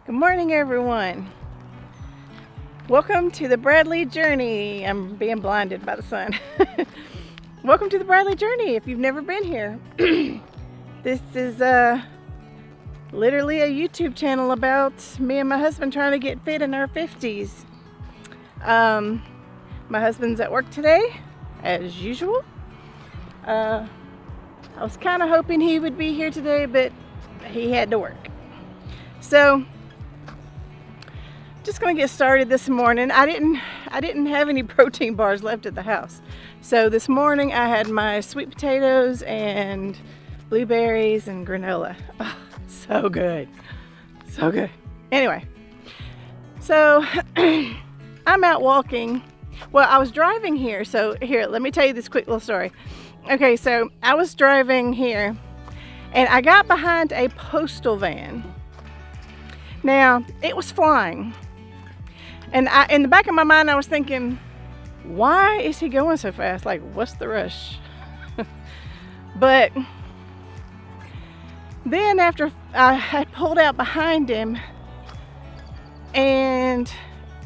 Good morning, everyone. Welcome to the Bradley Journey. I'm being blinded by the sun. Welcome to the Bradley Journey if you've never been here. This is literally a YouTube channel about me and my husband trying to get fit in our 50s. My husband's at work today, as usual. I was kind of hoping he would be here today, but he had to work. So, just gonna get started this morning. I didn't have any protein bars left at the house. So this morning I had my sweet potatoes and blueberries and granola. Oh, so good. So good. Anyway, so I'm out walking. Well, I was driving here. So here, let me tell you this quick little story. Okay, so I was driving here and I got behind a postal van. Now, it was flying. And in the back of my mind, I was thinking, why is he going so fast? Like, what's the rush? But then after I had pulled out behind him, and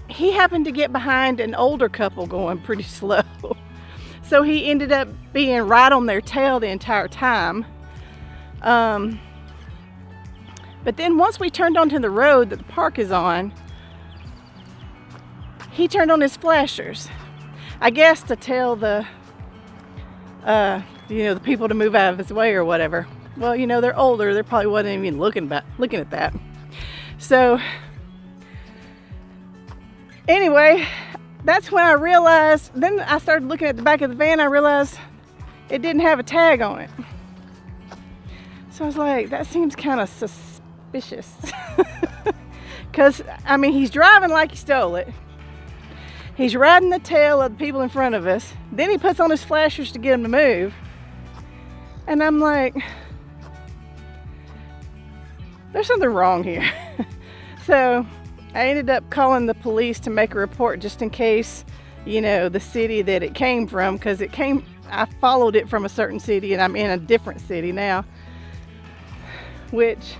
he happened to get behind an older couple going pretty slow. So he ended up being right on their tail the entire time. But then once we turned onto the road that the park is on, he turned on his flashers, I guess to tell the the people to move out of his way or whatever. Well, they're older, they probably wasn't even looking at that. So anyway, that's when I realized, then I started looking at the back of the van, I realized it didn't have a tag on it. So I was like, that seems kind of suspicious. Because, he's driving like he stole it. He's riding the tail of the people in front of us. Then he puts on his flashers to get them to move. And I'm like, there's something wrong here. So I ended up calling the police to make a report just in case, the city that it came from. Because I followed it from a certain city and I'm in a different city now. Which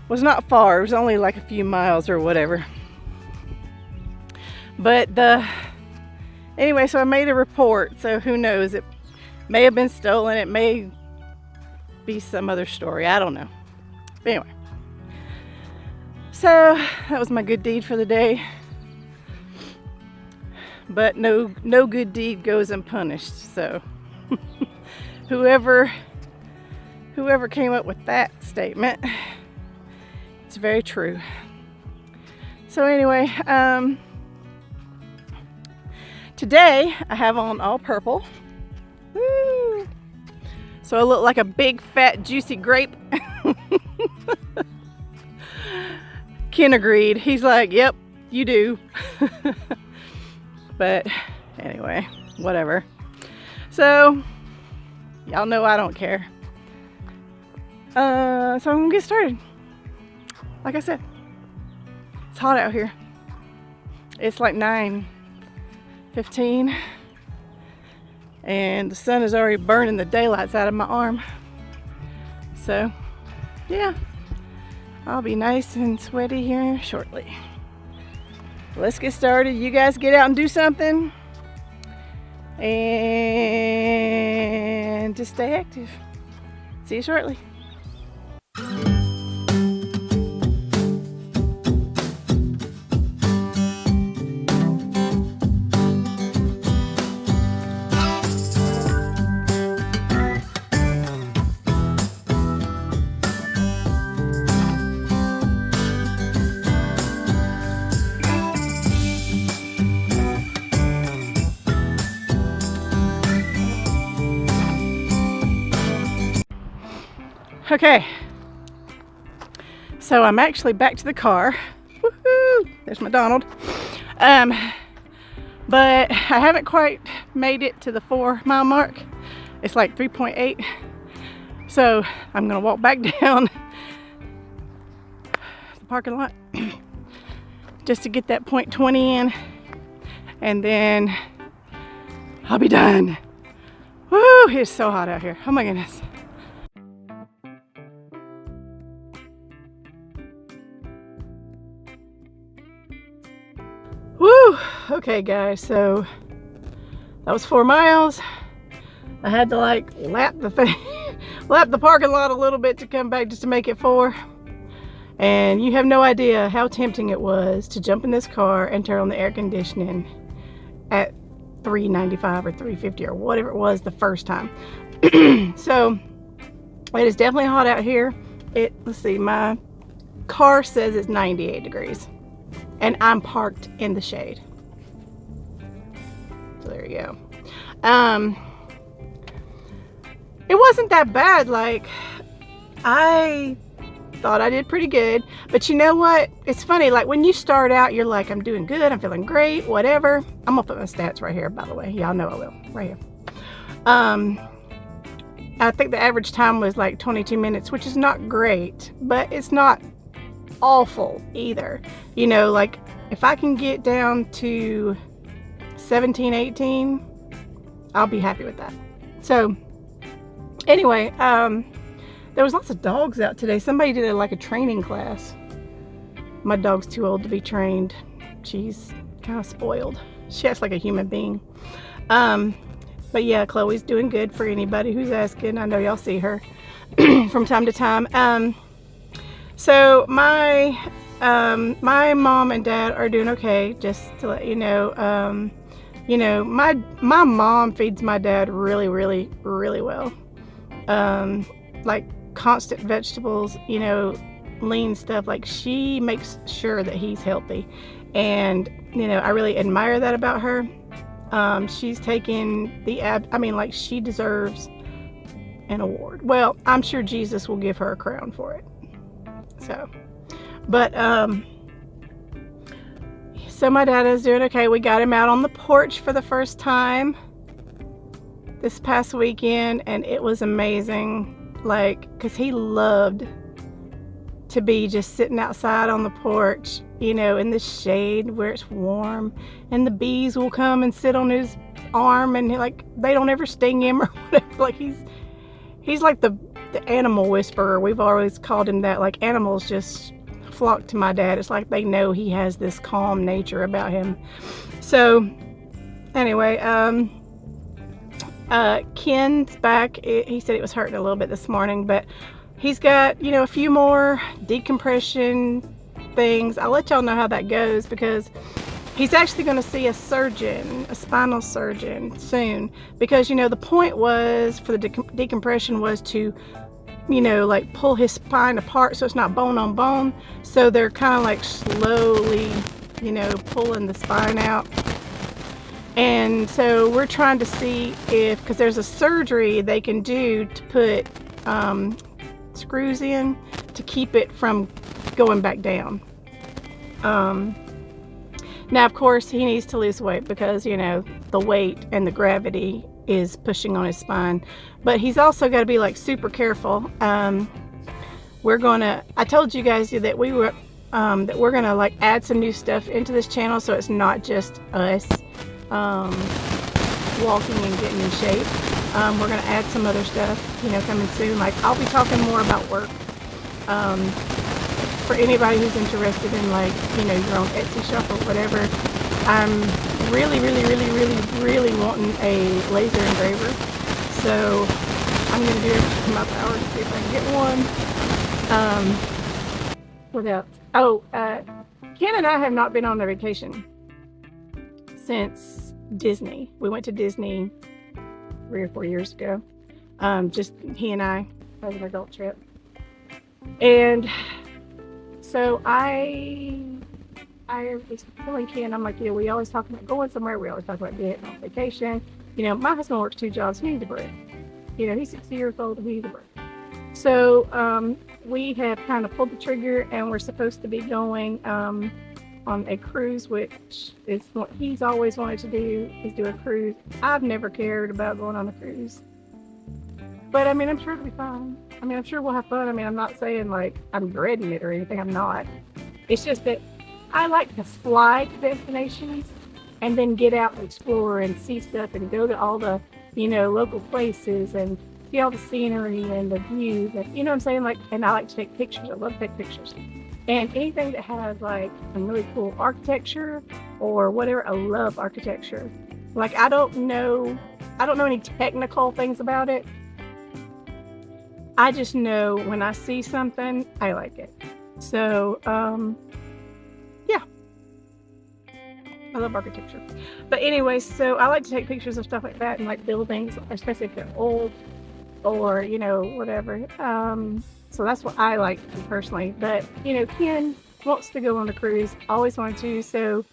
was not far. It was only like a few miles or whatever. But anyway, so I made a report. So who knows? It may have been stolen. It may be some other story. I don't know. But anyway. So that was my good deed for the day. But no good deed goes unpunished. So whoever came up with that statement, it's very true. So anyway, today I have on all purple. Woo! So I look like a big fat juicy grape. Ken agreed. He's like, yep, you do. But anyway, whatever. So y'all know I don't care. So I'm gonna get started. Like I said, it's hot out here. It's like 9:15 and the sun is already burning the daylights out of my arm. So yeah, I'll be nice and sweaty here shortly. Let's get started. You guys get out and do something and just stay active. See you shortly. Okay, so I'm actually back to the car. Woohoo! There's my Donald. But I haven't quite made it to the 4-mile mark. It's like 3.8. So I'm gonna walk back down the parking lot just to get that 0.20 in, and then I'll be done. Woo! It's so hot out here. Oh my goodness. Okay guys, so that was 4 miles. I had to like lap the thing, lap the parking lot a little bit to come back just to make it 4. And you have no idea how tempting it was to jump in this car and turn on the air conditioning at 395 or 350 or whatever it was the first time. So it is definitely hot out here. Let's see, my car says it's 98 degrees and I'm parked in the shade. So there you go. It wasn't that bad. Like, I thought I did pretty good, but you know what? It's funny, like when you start out, you're like, I'm doing good, I'm feeling great, whatever. I'm gonna put my stats right here, by the way. Y'all know I will, right here. I think the average time was like 22 minutes, which is not great, but it's not awful either. You know, like if I can get down to 17, 18, I'll be happy with that. So anyway, there was lots of dogs out today. Somebody did like a training class. My dog's too old to be trained. She's kind of spoiled. She acts like a human being. But yeah, Chloe's doing good for anybody who's asking. I know y'all see her from time to time. So my mom and dad are doing okay, just to let you know. You know, my mom feeds my dad really well. Like constant vegetables, you know, lean stuff. Like she makes sure that he's healthy, and you know, I really admire that about her. She's taken like she deserves an award. Well, I'm sure Jesus will give her a crown for it. So, but so my dad is doing okay. We got him out on the porch for the first time this past weekend, and it was amazing. Like, because he loved to be just sitting outside on the porch, you know, in the shade where it's warm, and the bees will come and sit on his arm, and like they don't ever sting him or whatever. Like he's like the animal whisperer. We've always called him that. Like animals just flock to my dad. It's like they know he has this calm nature about him. So anyway, Ken's back. He said it was hurting a little bit this morning, but he's got, you know, a few more decompression things. I'll let y'all know how that goes, because he's actually going to see a surgeon, a spinal surgeon soon, because, you know, the point was for the decompression was to, you know, like pull his spine apart so it's not bone on bone. So they're kind of like slowly, you know, pulling the spine out. And so we're trying to see if, because there's a surgery they can do to put screws in to keep it from going back down. Now, of course, he needs to lose weight because, you know, the weight and the gravity is pushing on his spine. But he's also got to be like super careful. I told you guys that we were that we're gonna like add some new stuff into this channel, so it's not just us walking and getting in shape. We're gonna add some other stuff, you know, coming soon. Like I'll be talking more about work. For anybody who's interested in, like, you know, your own Etsy shop or whatever, I'm really wanting a laser engraver. So I'm gonna do everything in my power to see if I can get one. Ken and I have not been on a vacation since Disney. We went to Disney 3 or 4 years ago. Just he and I as an adult trip. And so I was telling Ken, I'm like, you know, we always talk about going somewhere. We always talk about being on vacation. You know, my husband works 2 jobs. He needs a break. You know, he's 60 years old and he needs a break. So we have kind of pulled the trigger, and we're supposed to be going on a cruise, which is what he's always wanted to do, is do a cruise. I've never cared about going on a cruise. But I mean, I'm sure it'll be fine. I mean, I'm sure we'll have fun. I mean, I'm not saying like I'm dreading it or anything. I'm not. It's just that I like to fly to destinations and then get out and explore and see stuff and go to all the, you know, local places and see all the scenery and the views. And, you know what I'm saying? Like, and I like to take pictures. I love to take pictures. And anything that has like some really cool architecture or whatever, I love architecture. Like I don't know any technical things about it. I just know when I see something, I like it. So, yeah, I love architecture. But anyway, so I like to take pictures of stuff like that and like buildings, especially if they're old or, you know, whatever. So that's what I like personally. But, you know, Ken wants to go on the cruise, always wanted to. So,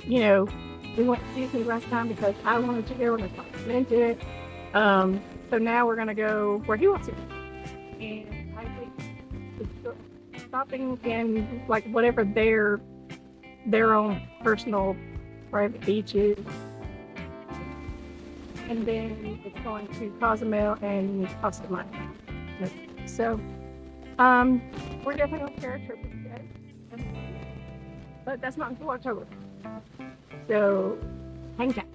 you know, we went to Disney last time because I wanted to go and I talked into it. So now we're going to go where he wants to go. And I think stopping in like whatever their own personal private beaches. And then it's going to Cozumel and Costa Maya. So, we're definitely going to share a trip with you guys. But that's not until October. So, hang tight.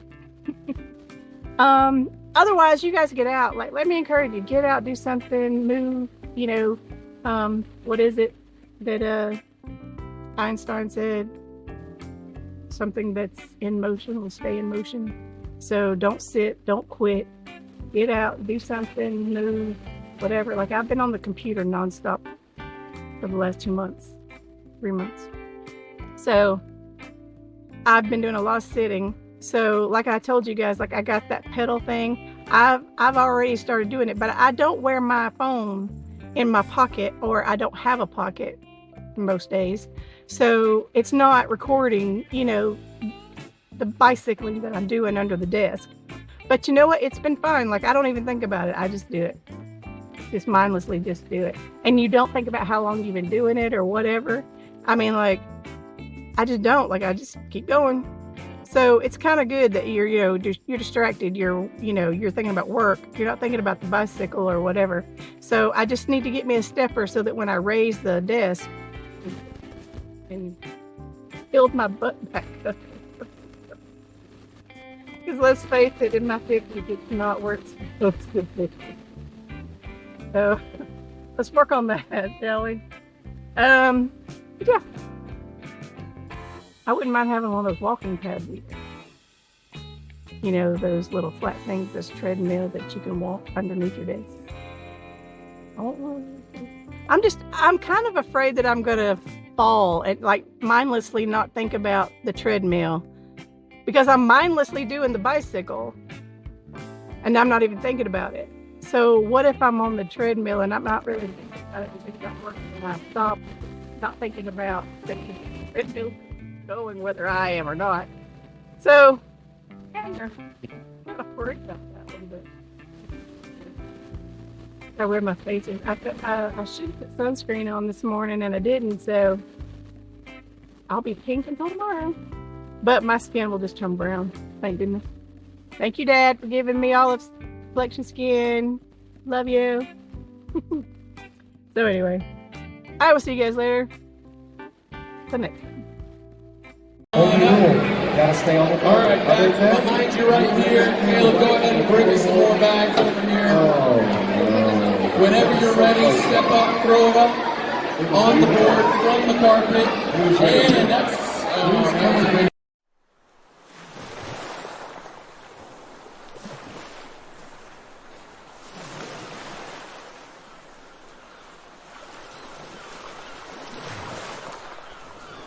Otherwise, you guys get out. Like, let me encourage you. Get out, do something, move, you know. What is it that Einstein said? Something that's in motion will stay in motion. So don't sit, don't quit. Get out, do something, move, whatever. Like I've been on the computer nonstop for the last 2 months, 3 months. So I've been doing a lot of sitting. So like I told you guys, like I got that pedal thing. I've already started doing it, but I don't wear my phone in my pocket, or I don't have a pocket most days. So it's not recording, you know, the bicycling that I'm doing under the desk. But you know what? It's been fun. Like I don't even think about it. I just do it. Just mindlessly just do it. And you don't think about how long you've been doing it or whatever. I mean, like, I just don't. Like I just keep going. So it's kind of good that you're, you know, you're distracted. You're thinking about work. You're not thinking about the bicycle or whatever. So I just need to get me a stepper so that when I raise the desk and build my butt back up. Because let's face it, in my 50s, it's not where it's supposed to be. So let's work on that, shall we? Yeah. I wouldn't mind having one of those walking pads either. You know, those little flat things, this treadmill that you can walk underneath your desk. I'm kind of afraid that I'm going to fall and like mindlessly not think about the treadmill. Because I'm mindlessly doing the bicycle and I'm not even thinking about it. So what if I'm on the treadmill and I'm not really thinking about it, thinking about working, and I stop, not thinking about the treadmill going whether I am or not. So kind of worried about that a little bit. I wear my face. I should put sunscreen on this morning and I didn't, so I'll be pink until tomorrow. But my skin will just turn brown. Thank goodness. Thank you, Dad, for giving me all of Flexion Skin. Love you. So anyway, I will see you guys later. Till next time. Gotta stay on the phone. All right, back behind you right here. Caleb, go ahead and bring us some more bags over here. Oh, Whenever you're ready, step up, throw it up on the board from the carpet. And that's